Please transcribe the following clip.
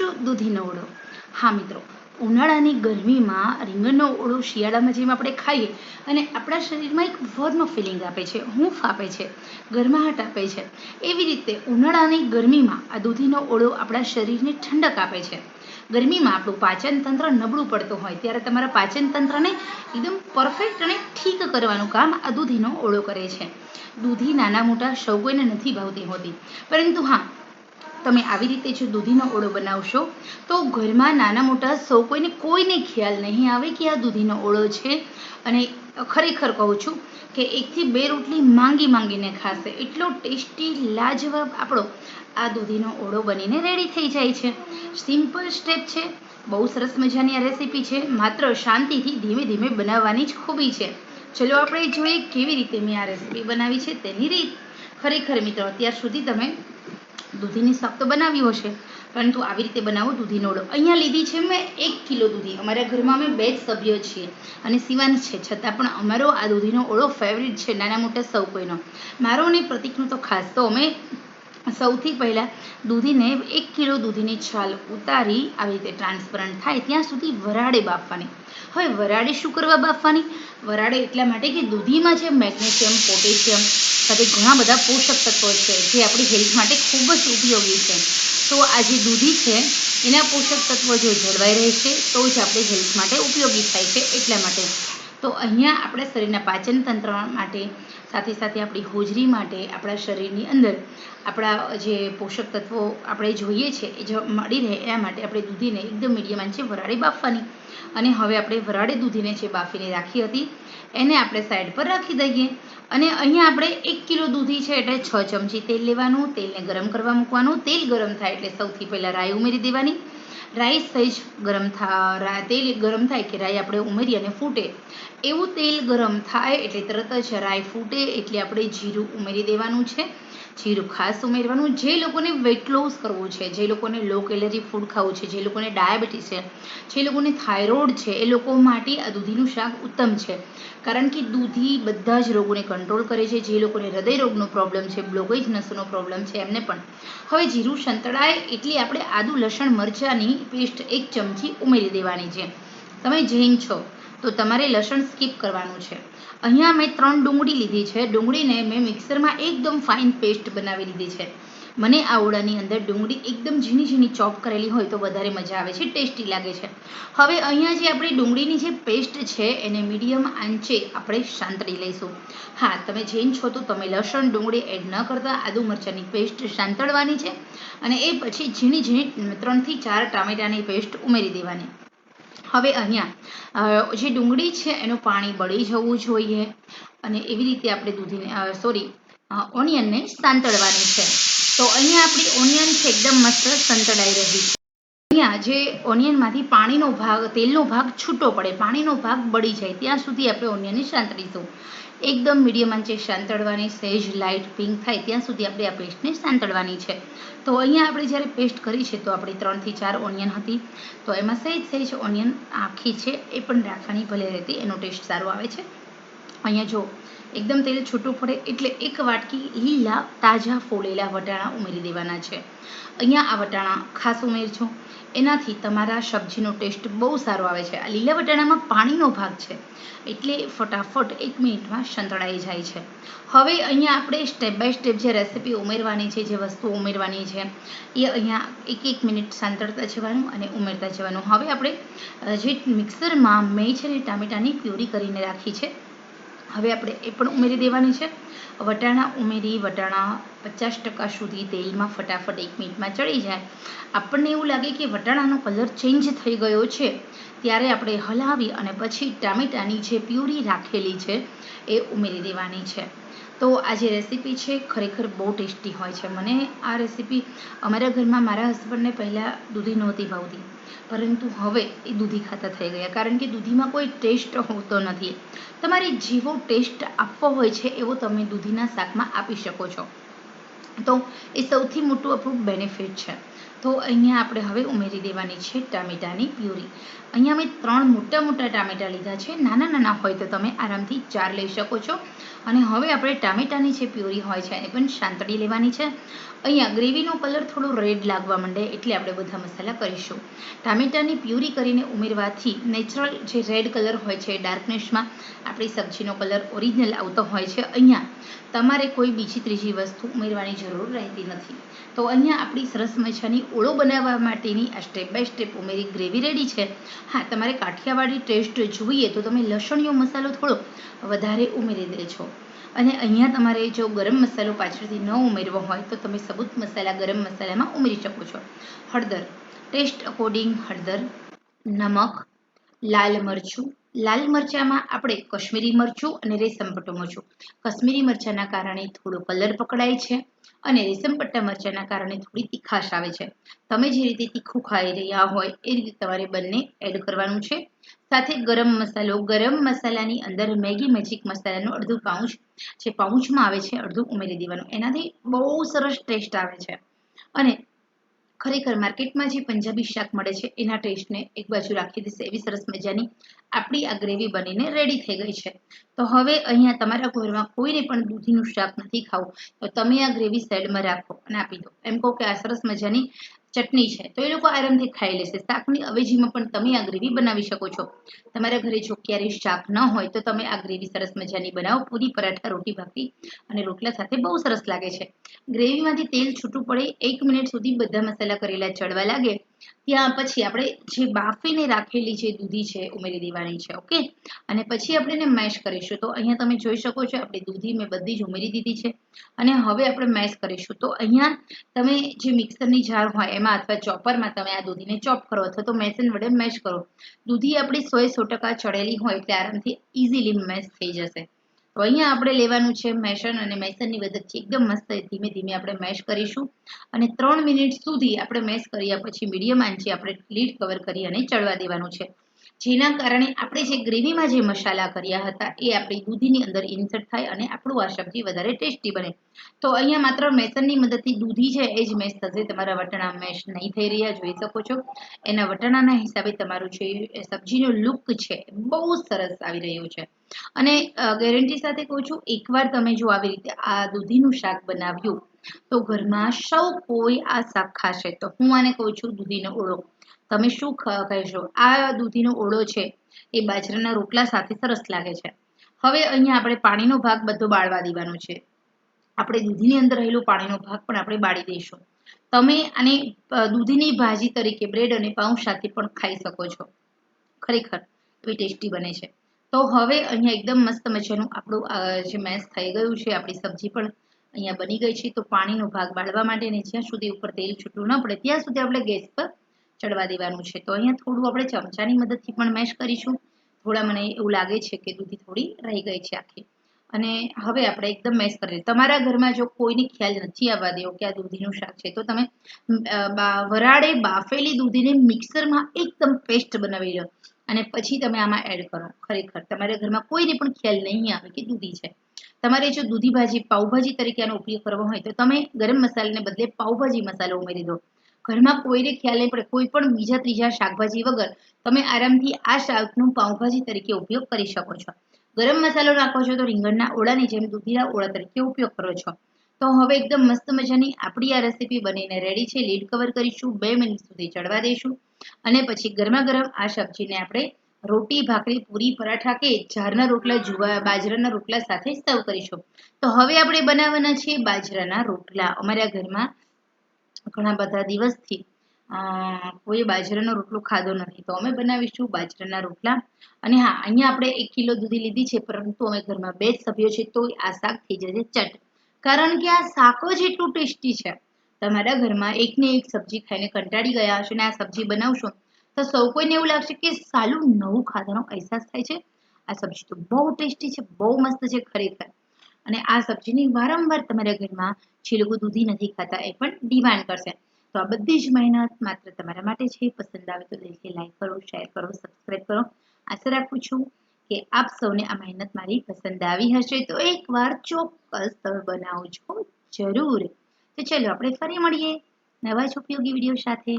બીજું દૂધીનો ઓળો। હા મિત્રો, ઉનાળાની ગરમીમાં રીંગણનો ઓળો શિયાળામાં જેમ આપણે ખાઈએ અને આપણા શરીરમાં એક વોર્મ ફિલિંગ આપે છે, હૂંફ આપે છે, ગરમાહટ આપે છે, એવી રીતે ઉનાળાની ગરમીમાં આ દૂધીનો ઓળો આપણા શરીરને ઠંડક આપે છે। ગરમીમાં આપણું પાચન તંત્ર નબળું પડતું હોય ત્યારે તમારા પાચન તંત્રને એકદમ પરફેક્ટ અને ઠીક કરવાનું કામ આ દૂધીનો ઓળો કરે છે। દૂધી નાના મોટા સૌ કોઈને નથી ભાવતી હોતી, પરંતુ હા, તમે આવી રીતે જો દૂધીનો ઓળો બનાવશો તો ઘરમાં નાના મોટા સૌ કોઈને ખ્યાલ નહીં આવે કે આ દૂધીનો ઓળો છે। અને ખરેખર કહું છું કે 1 થી 2 રોટલી માંગીને ખાશે, એટલો ટેસ્ટી લાજવાબ આપણો આ દૂધીનો ઓળો બનીને રેડી થઈ જાય છે। સિમ્પલ સ્ટેપ છે, બહુ સરસ મજાની આ રેસીપી છે, માત્ર શાંતિથી ધીમે ધીમે બનાવવાની જ ખૂબી છે। ચલો આપણે જોઈએ કેવી રીતે મેં આ રેસીપી બનાવી છે તેની રીત। ખરેખર મિત્રો, અત્યાર સુધી તમે દૂધીની શાક તો બનાવ્યું હશે, પરંતુ આવી રીતે બનાવો દૂધીનો ઓળો। અહીંયા લીધી છે મેં 1 કિલો દૂધી। અમારા ઘરમાં અમે 2 જ સભ્યો છીએ અને સિવાન છે, છતાં પણ અમારો આ દૂધીનો ઓળો ફેવરિટ છે, નાના મોટા સૌ કોઈનો। મારો અને પ્રતિકનો તો ખાસ। તો અમે સૌથી પહેલાં દૂધીને 1 કિલો દૂધીની છાલ ઉતારી આવી રીતે ટ્રાન્સપરન્ટ થાય ત્યાં સુધી વરાળે બાફવાની। હવે વરાળે શું કરવા બાફવાની? વરાળે એટલા માટે કે દૂધીમાં છે મેગ્નેશિયમ, પોટેશિયમ સાથે ઘણા બધા પોષક તત્વો છે જે આપણી હેલ્થ માટે ખૂબ જ ઉપયોગી છે। તો આ જે દૂધી છે એના પોષક તત્વો જો જળવાઈ રહેશે તો જ આપણી હેલ્થ માટે ઉપયોગી થાય છે, એટલા માટે। તો અહીંયા આપણા શરીરના પાચન તંત્ર માટે, સાથે સાથે આપણી હોજરી માટે, આપણા શરીરની અંદર આપણા જે પોષક તત્વો આપણે જોઈએ છે એ જો મળી રહે એના માટે આપણે દૂધીને એકદમ મીડિયમ આંચે વરાળે બાફવાની। અને હવે આપણે વરાળે દૂધીને જે બાફીને રાખી હતી એને આપણે સાઈડ પર રાખી દઈએ। અને અહીંયા આપણે 1 કિલો દૂધી છે એટલે 6 ચમચી તેલ લેવાનું, તેલને ગરમ કરવા મૂકવાનું। તેલ ગરમ થાય એટલે સૌથી પહેલાં રાઈ ઉમેરી દેવાની। રાઈ સહેજ તેલ ગરમ થાય કે રાઈ આપણે ઉમેરી અને ફૂટે એવું તેલ ગરમ થાય એટલે તરત જ રાઈ ફૂટે એટલે આપણે જીરું ઉમેરી દેવાનું છે। જીરું ખાસ ઉમેરવાનું। જે લોકોને વેટ લોસ કરવું છે, જે લોકોને લો કેલરી ફૂડ ખાવું છે, જે લોકોને ડાયાબિટીસ છે, જે લોકોને થાઇરોઇડ છે, એ લોકો માટે આ દૂધીનું શાક ઉત્તમ છે, કારણ કે દૂધી બધા જ રોગોને કંટ્રોલ કરે છે। જે લોકોને હૃદય રોગનો પ્રોબ્લેમ છે, બ્લોકેજ નસનો પ્રોબ્લેમ છે, એમને પણ। હવે જીરું સંતળાય એટલે આપણે આદુ લસણ મરચાંની પેસ્ટ 1 ચમચી ઉમેરી દેવાની છે। તમે જૈન છો તો તમારે લસણ સ્કીપ કરવાનું છે। અહીંયા મેં 3 ડુંગળી લીધી છે। ડુંગળીને મેં મિક્સરમાં એકદમ ફાઇન પેસ્ટ બનાવી લીધી છે। મને આ ઓળાની અંદર ડુંગળી એકદમ ઝીણી ચોપ કરેલી હોય તો વધારે મજા આવે છે, ટેસ્ટી લાગે છે। હવે અહીંયા જે આપણી ડુંગળીની જે પેસ્ટ છે એને મીડિયમ આંચે આપણે સાંતળી લઈશું। હા, તમે જૈન છો તો તમે લસણ ડુંગળી એડ ન કરતા આદુ મરચાંની પેસ્ટ સાંતળવાની છે અને એ પછી ઝીણી 3 થી 4 ટામેટાની પેસ્ટ ઉમેરી દેવાની। હવે અહીંયા જે ડુંગળી છે એનું પાણી બળી જવું જોઈએ અને એવી રીતે આપણે ઓનિયનને સાંતળવાની છે। તો અહીંયા આપણી ઓનિયન છે એકદમ મસ્ત સંતળાઈ રહી છે। અહીંયા જે ઓનિયનમાંથી તેલનો ભાગ છૂટો પડે, પાણીનો ભાગ બળી જાય ત્યાં સુધી આપણે ઓનિયનને સાંતળીશું। એકદમ મીડિયમ આંચે સાંતળવાની, સહેજ લાઇટ પિંક થાય ત્યાં સુધી આપણે આ પેસ્ટને સાંતળવાની છે। તો અહીંયા આપણે જ્યારે પેસ્ટ કરી છે તો આપણી 3 થી 4 ઓનિયન હતી, તો એમાં સહેજ ઓનિયન આખી છે એ પણ રાખવાની, ભલે રહેતી, એનો ટેસ્ટ સારો આવે છે। અહીંયા જો એકદમ તેલ છૂટું પડે એટલે 1 વાટકી લીલા તાજા ફોલેલા વટાણા ઉમેરી દેવાના છે। અહીંયા આ વટાણા ખાસ ઉમેરજો, એનાથી તમારા સબ્જીનો ટેસ્ટ બહુ સારો આવે છે। આ લીલા વટાણામાં પાણીનો ભાગ છે એટલે ફટાફટ 1 મિનિટમાં સંતળાઈ જાય છે। હવે અહીંયા આપણે સ્ટેપ બાય સ્ટેપ જે રેસીપી ઉમેરવાની છે, જે વસ્તુઓ ઉમેરવાની છે એ અહીંયા 1 મિનિટ સાંતળતા જવાનું અને ઉમેરતા જવાનું। હવે આપણે જે મિક્સરમાં મેં છે ને ટામેટાની પ્યુરી કરીને રાખી છે, હવે આપણે એ પણ ઉમેરી દેવાની છે। વટાણા ઉમેરી, વટાણા 50% સુધી તેલમાં ફટાફટ 1 મિનિટમાં ચડી જાય, આપણને એવું લાગે કે વટાણાનો કલર ચેન્જ થઈ ગયો છે ત્યારે આપણે હલાવી અને પછી ટામેટાની જે પ્યુરી રાખેલી છે એ ઉમેરી દેવાની છે। તો આ જે રેસીપી છે ખરેખર બહુ ટેસ્ટી હોય છે। મને આ રેસીપી અમારા ઘરમાં મારા હસબન્ડને પહેલાં દૂધી નહોતી ભાવતી, પરંતુ હવે એ દૂધી ખાતા થઈ ગયા, કારણ કે દૂધીમાં કોઈ ટેસ્ટ હોતો નથી। તમારે જેવો ટેસ્ટ આપવો હોય છે એવો તમે દૂધીના શાકમાં આપી શકો છો, તો એ સૌથી મોટું આપણું બેનિફિટ છે। તો અહીંયા આપણે હવે ઉમેરી દેવાની છે ટામેટાની પ્યુરી। અહીંયા મેં 3 મોટા ટામેટા લીધા છે, નાના હોય તો તમે આરામથી 4 લઈ શકો છો। અને હવે આપણે ટામેટાની જે પ્યુરી હોય છે એને પણ સાંતળી લેવાની છે. અહીંયા ગ્રેવીનો કલર થોડો રેડ લાગવા માંડે એટલે આપણે બધા મસાલા કરીશું. ટામેટાની પ્યુરી કરીને ઉમેરવાથી નેચરલ જે રેડ કલર હોય છે ડાર્કનેસમાં આપણી સબ્જીનો કલર ઓરિજિનલ આવતો હોય છે. અહીંયા તમારે કોઈ બીજી ત્રીજી વસ્તુ ઉમેરવાની જરૂર રહેતી નથી. તો અહીંયા આપણી સરસ મજાની ઓળો બનાવવા માટેની આ સ્ટેપ બાય સ્ટેપ ઉમેરી ગ્રેવી રેડી છે. હા, તમારે કાઠિયાવાડી ટેસ્ટ જોઈએ તો તમે લસણીયો મસાલો થોડો વધારે ઉમેરી દેજો. અને અહીંયા તમારે જો ગરમ મસાલો પાછળથી ન ઉમેરવો હોય તો તમે સબૂત મસાલા ગરમ મસાલામાં ઉમેરી શકો છો. હળદર ટેસ્ટ અકોર્ડિંગ હળદર, નમક, લાલ મરચું. લાલ મરચામાં આપણે કશ્મીરી મરચું અને રેશમ પટ્ટો મરચું. કશ્મીરી મરચાના કારણે થોડો કલર પકડાય છે અને રેશમ પટ્ટા મરચાના કારણે થોડી તીખાશ આવે છે. તમે જે રીતે તીખું ખાઈ રહ્યા હોય એ રીતે તમારે બંને એડ કરવાનું છે. સાથે ગરમ મસાલો, ગરમ મસાલાની અંદર મેગી મેજિક મસાલાનું અડધું પાઉચ, જે પાઉચમાં આવે છે અડધું ઉમેરી દેવાનું. એનાથી બહુ સરસ ટેસ્ટ આવે છે. અને ખરેખર માર્કેટમાં જે પંજાબી શાક મળે છે એના ટેસ્ટને એક બાજુ રાખી દેશે એવી સરસ મજાની આપણી આ ગ્રેવી બનીને રેડી થઈ ગઈ છે. તો હવે અહીંયા તમારા ઘરમાં કોઈને પણ દૂધીનું શાક નથી ખાવું તો તમે આ ગ્રેવી સાઈડમાં રાખો અને આપી દો. એમ કહો કે આ સરસ મજાની ચટણી છે તો એ લોકો આરામથી ખાઈ લેશે. શાકની અવેજીમાં પણ તમે આ ગ્રેવી બનાવી શકો છો. તમારા ઘરે જો ક્યારેય શાક ન હોય તો તમે આ ગ્રેવી સરસ મજાની બનાવો. પૂરી, પરાઠા, રોટી, ભાખરી અને રોટલા સાથે બહુ સરસ લાગે છે. ગ્રેવીમાંથી તેલ છૂટું પડે 1 મિનિટ સુધી બધા મસાલા કરેલા ચડવા લાગે ત્યાં પછી આપણે જે બાફીને રાખેલી જે દૂધી છે ઉમેરી દેવાની છે. ઓકે, અને પછી આપણે એને મેશ કરીશું. તો અહીંયા તમે જોઈ શકો છો આપણી દૂધી મેં બધી જ ઉમેરી દીધી છે અને હવે આપણે મેશ કરીશું. તો અહીંયા તમે જે મિક્સરની જાર હોય એમાં અથવા ચોપરમાં તમે આ દૂધીને ચોપ કરો અથવા તો મેસન વડે મેશ કરો. દૂધી આપણી 100% ચડેલી હોય એટલે આરામથી ઇઝીલી મેશ થઈ જશે. તો અહીંયા આપણે લેવાનું છે મેસન અને મેસનની મદદથી એકદમ મસ્ત ધીમે ધીમે આપણે મેશ કરીશું અને 3 મિનિટ સુધી આપણે મેશ કર્યા પછી મીડિયમ આંચે આપણે લીડ કવર કરી અને ચડવા દેવાનું છે. જેના કારણે આપણે જે ગ્રેવીમાં જે મસાલા કર્યા હતા એ આપણી દૂધીની અંદર ઇન્સર્ટ થાય અને આપણું આ સબ્જી વધારે ટેસ્ટી બને. તો અહીંયા માત્ર મેસનની મદદથી દૂધી છે એ જ મેશ થશે. તમારા વટાણા મેશ નહીં થઈ રહ્યા જોઈ શકો છો. એના વટાણાના હિસાબે તમારું જે સબ્જીનો લુક છે બહુ સરસ આવી રહ્યું છે. અને ગેરંટી સાથે કહું છું, એકવાર તમે જો આવી રીતે આ દૂધીનું શાક બનાવ્યું તો ઘરમાં સૌ કોઈ આ શાક ખાશે. તો હું આને કહું છું દૂધીનો ઓળો. તમે શું કહેશો? આ દૂધીનો ઓળો છે એ બાજરાના રોટલા સાથે સરસ લાગે છે. હવે અહીંયા આપણે પાણીનો ભાગ બધો બાળવા દેવાનો છે. આપણે દૂધીની અંદર રહેલો પાણીનો ભાગ પણ આપણે બાળી દઈશું. તમે આને દૂધીની ભાજી તરીકે બ્રેડ અને પાઉં સાથે પણ ખાઈ શકો છો. ખરેખર એવી ટેસ્ટી બને છે. તો હવે અહીંયા એકદમ મસ્ત મજાનું આપણું જે મેશ થઈ ગયું છે, આપણી સબ્જી પણ અહીંયા બની ગઈ છે. તો પાણીનો ભાગ બાળવા માટે ને જ્યાં સુધી ઉપર તેલ છૂટું ન પડે ત્યાં સુધી આપણે ગેસ પર ચડવા દેવાનું છે. તો અહીંયા થોડું આપણે ચમચાની મદદથી પણ મેશ કરીશું. થોડા મને એવું લાગે છે કે દૂધી થોડી રહી ગઈ છે આખી. અને હવે આપણે એકદમ મેશ કરી. તમારા ઘરમાં જો કોઈને ખ્યાલ નથી આવવા દેવો કે આ દૂધીનું શાક છે તો તમે વરાળે બાફેલી દૂધીને મિક્સરમાં એકદમ પેસ્ટ બનાવી લો અને પછી તમે આમાં એડ કરો. ખરેખર તમારા ઘરમાં કોઈને પણ ખ્યાલ નહીં આવે કે દૂધી છે. તમારે જો દૂધી ભાજી પાઉભાજી તરીકે આનો ઉપયોગ કરવો હોય તો તમે ગરમ મસાલાને બદલે પાઉભાજી મસાલો ઉમેરી દો. ઘરમાં કોઈને ખ્યાલ નહીં પડે, કોઈ પણ બીજા ત્રીજા શાકભાજી વગર તમે આરામથી આ શાકનું પાઉભાજી તરીકે ઉપયોગ કરી શકો છો. ગરમ મસાલો નાખો છો તો રીંગણના ઓળાની જેમ દૂધીના ઓળા તરીકે ઉપયોગ કરો છો. તો હવે એકદમ મસ્ત મજાની આપણી આ રેસીપી બનીને રેડી છે. લીડ કવર કરીશું, 2 મિનિટ સુધી ચડવા દઈશું અને પછી ગરમા ગરમ આ સબ્જીને આપણે રોટી, ભાખરી, પૂરી, પરાઠા કે જારના રોટલા, બાજરાના રોટલા સાથે સર્વ કરીશું. તો હવે આપણે બનાવવાના છે બાજરાના રોટલા. અમારા ઘરમાં ઘણા બધા દિવસથી કોઈ બાજરાનો રોટલો ખાધો નથી તો અમે બનાવીશું બાજરાના રોટલા. અને હા, અહીંયા આપણે 1 કિલો દૂધી લીધી છે પરંતુ અમે ઘરમાં 2 જ સભ્યો છે તો આ શાક થઈ જશે ચટ. કારણ કે આ શાક જ એટલું ટેસ્ટી છે. તમારા ઘરમાં એકને એક સબ્જી ખાઈને કંટાળી ગયા હશે ને આ સબ્જી બનાવશો તો સૌ કોઈને એવું લાગશે કે સાલું નવું ખાવાનો અહેસાસ થાય છે. આ સબ્જી તો બહુ ટેસ્ટી છે, બહુ મસ્ત છે ખરેખર. અને આ સબ્જીની વારંવાર તમારા ઘરમાં જે લોકો દૂધી નથી ખાતા એ પણ ડિમાન્ડ કરશે. તો આ બધી જ મહેનત માત્ર તમારા માટે છે. પસંદ આવે તો દિલથી લાઈક કરો, શેર કરો, સબસ્ક્રાઈબ કરો. આશા રાખું છું કે આપ સૌને આ મહેનત મારી પસંદ આવી હશે. તો એકવાર ચોક્કસ તમે બનાવજો જરૂર. તો ચલો આપણે ફરી મળીએ નવા જ ઉપયોગી વિડીયો સાથે.